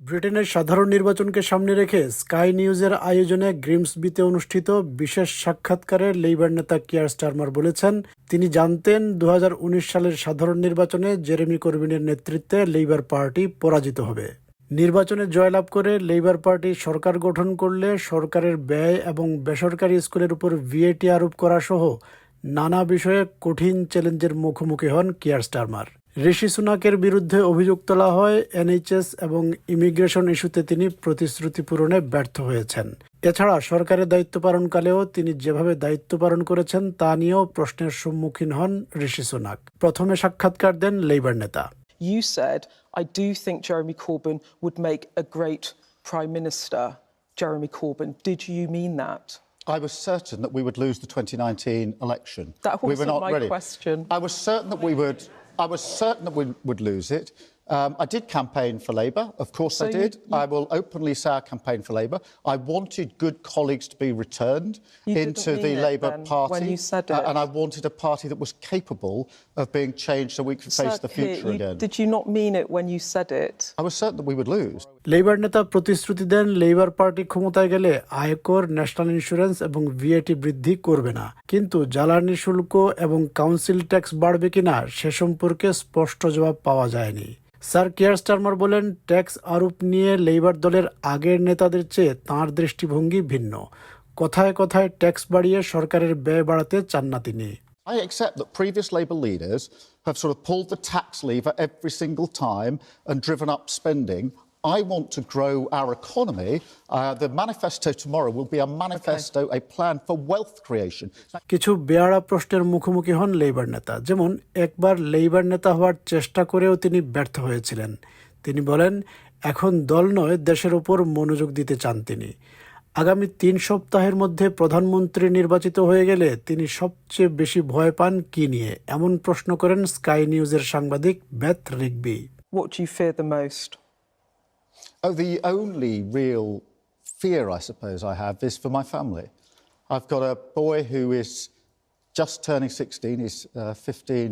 ব্রিটেনের সাধারণ নির্বাচনকে সামনে রেখে স্কাই নিউজের আয়োজনে গ্রিমসবিতে অনুষ্ঠিত বিশেষ সাক্ষাৎকারে লেইবার নেতা কিয়ার স্টারমার বলেছেন, তিনি জানতেন 2019 সালের সাধারণ নির্বাচনে জেরেমি করবিনের নেতৃত্বে লেইবার পার্টি পরাজিত হবে। নির্বাচনে জয়লাভ করে লেইবার পার্টি সরকার গঠন করলে সরকারের ব্যয় এবং বেসরকারি স্কুলের উপর VAT আরোপ করা সহ নানা বিষয়ে কঠিন চ্যালেঞ্জের মুখোমুখি হন কিয়ার স্টারমার। ঋষি সুনাকের বিরুদ্ধে অভিযোগ তোলা হয় NHS এবং ইমিগ্রেশন ইস্যুতে তিনি প্রতিশ্রুতি পূরণে ব্যর্থ হয়েছেন। এছাড়া সরকারের দায়িত্ব পালনকালেও তিনি যেভাবে দায়িত্ব পালন করেছেন তা নিয়েও প্রশ্নের সম্মুখীন হন ঋষি সুনাক। প্রথমে সাক্ষাৎকার দেন লেইবার নেতা। You said, I do think Jeremy Corbyn would make a great Prime Minister. Jeremy Corbyn, did you mean that? I was certain that we would lose the 2019 election. That wasn't we were not my ready. question. I was certain that we would lose it. I did campaign for Labour, of course I did. I will openly say I campaigned for Labour. I wanted good colleagues to be returned into the Labour Party. When you said it. And I wanted a party that was capable of being changed so we could face the future again. Did you not mean it when you said it? I was certain that we would lose. লেইবার নেতা প্রতিশ্রুতি দেন, লেইবার party ক্ষমতায় গেলে আয়কর, national insurance এবং VAT বৃদ্ধি করবে না, কিন্তু জ্বালানি শুল্ক এবং কাউন্সিল ট্যাক্স বাড়বে কিনা সে সম্পর্কে স্পষ্ট জবাব পাওয়া যায়নি। স্যার কিয়ার স্টারমার বলেন, ট্যাক্স আরোপ নিয়ে লেইবার দলের আগের নেতাদের চেয়ে তাঁর দৃষ্টিভঙ্গি ভিন্ন। কথায় কথায় ট্যাক্স বাড়িয়ে সরকারের ব্যয় বাড়াতে চান না তিনি। I accept that previous Labour leaders have sort of pulled the tax lever every single time and driven up spending. I want to grow our economy. The manifesto tomorrow will be a manifesto, a plan for wealth creation. কিছু বেয়াড়া প্রশ্নের মুখোমুখি হন লেইবার নেতা, যেমন একবার লেইবার নেতা হওয়ার চেষ্টা করেও তিনি ব্যর্থ হয়েছিলেন। তিনি বলেন, এখন দল নয়, দেশের উপর মনোযোগ দিতে চান তিনি। আগামী 3 সপ্তাহের মধ্যে প্রধানমন্ত্রী নির্বাচিত হয়ে গেলে তিনি সবচেয়ে বেশি ভয় পান কি নিয়ে, এমন প্রশ্ন করেন স্কাই নিউজের সাংবাদিক bathe Rigby. What do you fear the most? Oh, the only real fear, I suppose, I have is for my family. I've got a boy who is just turning 16. He's 15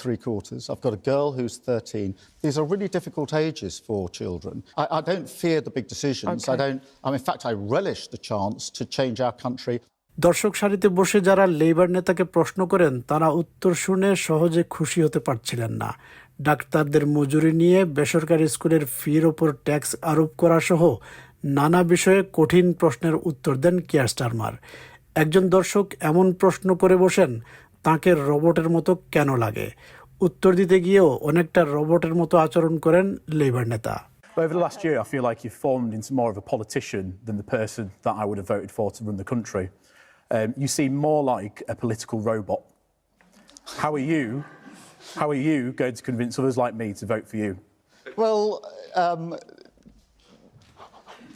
3/4. I've got a girl who's 13. These are really difficult ages for children. I don't fear the big decisions. Okay. In fact, I relish the chance to change our country. দর্শক সারিতে বসে যারা লেইবার নেতাকে প্রশ্ন করেন তারা উত্তর শুনে সহজে খুশি হতে পারছিলেন না। ডাক্তারদের মজুরি নিয়ে বেসরকারি স্কুলের ফির ওপর ট্যাক্স আরোপ করা সহ নানা বিষয়ে কঠিন প্রশ্নের উত্তর দেন কিয়ার স্টারমার। একজন দর্শক এমন প্রশ্ন করে বসেন, তাকে রোবটের মতো কেন লাগে? উত্তর দিতে গিয়েও অনেকটা রোবটের মতো আচরণ করেন লেইবার নেতা। Over the last year, I feel like you've formed into more of a politician than the person that I would have voted for to run the country. You seem more like a political robot. How are you going to convince others like me to vote for you? Well,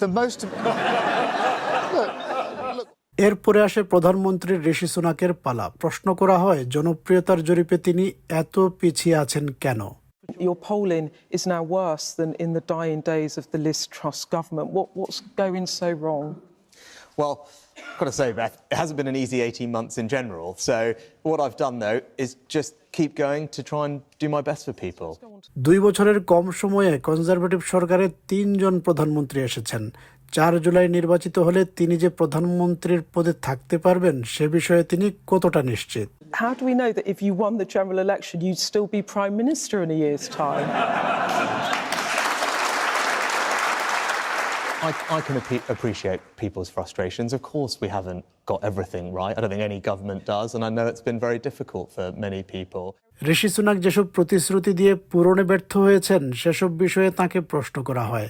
the most... এরপরে আসে প্রধানমন্ত্রী ঋষি সুনাকের পালা। প্রশ্ন করা হয়, জনপ্রিয়তার জরিপে তিনি এত পিছিয়ে আছেন কেন? Your polling is now worse than in the dying days of the Liz Truss government. What's going so wrong? Well, I've got to say, Beth, it hasn't been an easy 18 months in general. So what I've done, though, is just keep going to try and do my best for people. 2 বছরের কম সময়ে conservative সরকারে 3 জন প্রধানমন্ত্রী এসেছেন। 4 জুলাই নির্বাচিত হলে তিনি যে প্রধানমন্ত্রীর পদে থাকতে পারবেন সে বিষয়ে তিনি কতটা নিশ্চিত? How do we know that if you won the general election, you'd still be Prime Minister in a year's time? I can appreciate people's frustrations. Of course, we haven't got everything right. I don't think any government does, and I know it's been very difficult for many people. Rishi Sunak যেসব প্রতিশ্রুতি দিয়ে পূরণে ব্যর্থ হয়েছেন সেসব বিষয়ে তাকে প্রশ্ন করা হয়।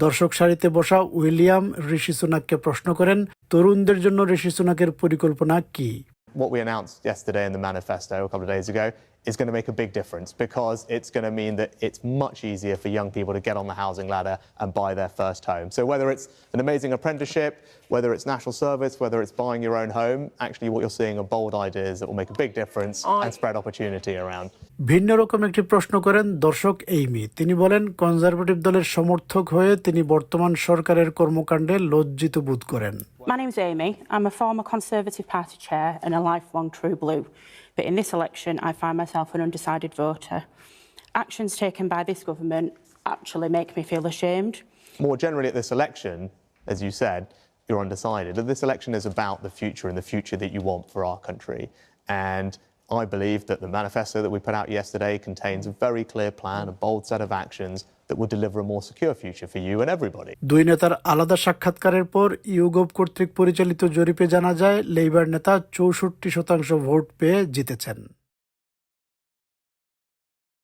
দর্শক সারিতে বসা উইলিয়াম ঋষি সুনাককে প্রশ্ন করেন, তরুণদের জন্য ঋষি সুনাকের পরিকল্পনা কি? What we announced yesterday in the manifesto a couple of days ago is going to make a big difference because it's going to mean that it's much easier for young people to get on the housing ladder and buy their first home. So whether it's an amazing apprenticeship, whether it's national service, whether it's buying your own home, actually what you're seeing are bold ideas that will make a big difference and spread opportunity around. ভিন্ন রকম একটি প্রশ্ন করেন দর্শক Aimee. তিনি বলেন, conservative দলের সমর্থক হয়ে তিনি বর্তমান সরকারের কর্মকাণ্ডে লজ্জিত বোধ করেন। My name's Amy. I'm a former Conservative Party chair and a lifelong True Blue. But in this election, I find myself an undecided voter. Actions taken by this government actually make me feel ashamed. More generally at this election, as you said, you're undecided. This election is about the future and the future that you want for our country. And I believe that the manifesto that we put out yesterday contains a very clear plan, a bold set of actions that will deliver a more secure future for you and everybody. দুই নেতার আলাদা সাক্ষাৎকারের পর YouGov কর্তৃক পরিচালিত জরিপে জানা যায় লেবার নেতা 64% ভোট পেয়ে জিতেছেন।